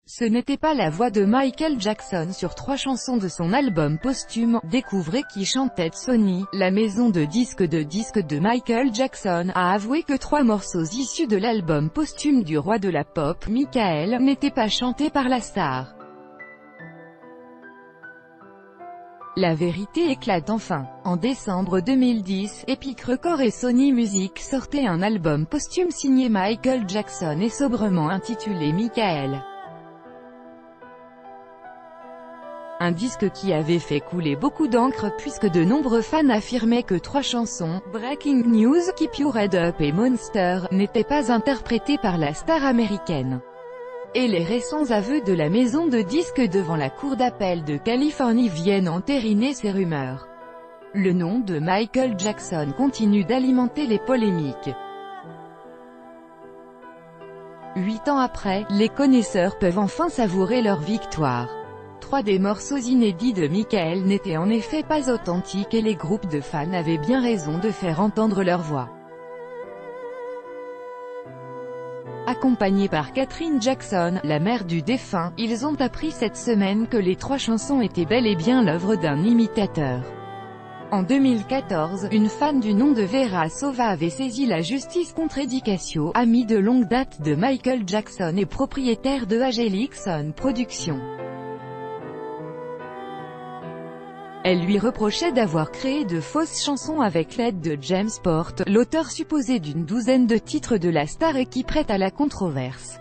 Ce n'était pas la voix de Michael Jackson sur 3 chansons de son album posthume. Découvrez qui chantait. Sony, la maison de disques de Michael Jackson, a avoué que 3 morceaux issus de l'album posthume du roi de la pop, Michael, n'étaient pas chantés par la star. La vérité éclate enfin. En décembre 2010, Epic Records et Sony Music sortaient un album posthume signé Michael Jackson et sobrement intitulé Michael. Un disque qui avait fait couler beaucoup d'encre puisque de nombreux fans affirmaient que 3 chansons, Breaking News, Keep Your Head Up et Monster, n'étaient pas interprétées par la star américaine. Et les récents aveux de la maison de disques devant la cour d'appel de Californie viennent entériner ces rumeurs. Le nom de Michael Jackson continue d'alimenter les polémiques. 8 ans après, les connaisseurs peuvent enfin savourer leur victoire. 3 des morceaux inédits de Michael n'étaient en effet pas authentiques et les groupes de fans avaient bien raison de faire entendre leur voix. Accompagnés par Catherine Jackson, la mère du défunt, ils ont appris cette semaine que les 3 chansons étaient bel et bien l'œuvre d'un imitateur. En 2014, une fan du nom de Vera Sova avait saisi la justice contre Edicasio, ami de longue date de Michael Jackson et propriétaire de Agelixon Productions. Elle lui reprochait d'avoir créé de fausses chansons avec l'aide de James Porte, l'auteur supposé d'une douzaine de titres de la star et qui prête à la controverse.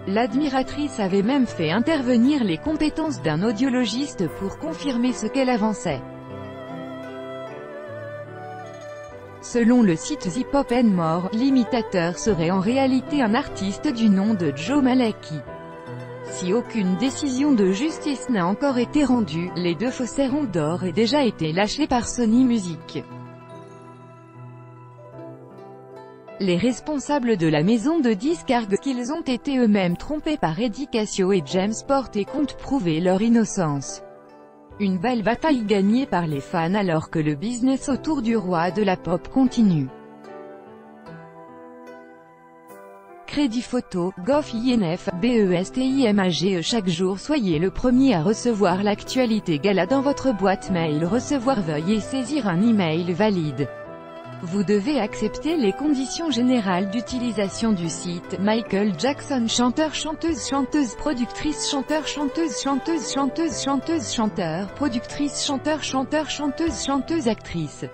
L'admiratrice avait même fait intervenir les compétences d'un audiologiste pour confirmer ce qu'elle avançait. Selon le site The Pop & More, l'imitateur serait en réalité un artiste du nom de Joe Malaki. Si aucune décision de justice n'a encore été rendue, les 2 faussaires ont d'ores et déjà été lâchés par Sony Music. Les responsables de la maison de disques arguent qu'ils ont été eux-mêmes trompés par Edicasio et James Porte et comptent prouver leur innocence. Une belle bataille gagnée par les fans alors que le business autour du roi de la pop continue. Crédit photo, GOF-INF, BESTIMAGE. Chaque jour soyez le premier à recevoir l'actualité gala dans votre boîte mail. Recevoir, veuillez saisir un email valide. Vous devez accepter les conditions générales d'utilisation du site. Michael Jackson, chanteur, chanteuse, chanteuse, productrice, chanteur, chanteuse, chanteuse, chanteuse, chanteuse, chanteur, productrice, chanteur, chanteur, chanteuse, chanteuse, actrice.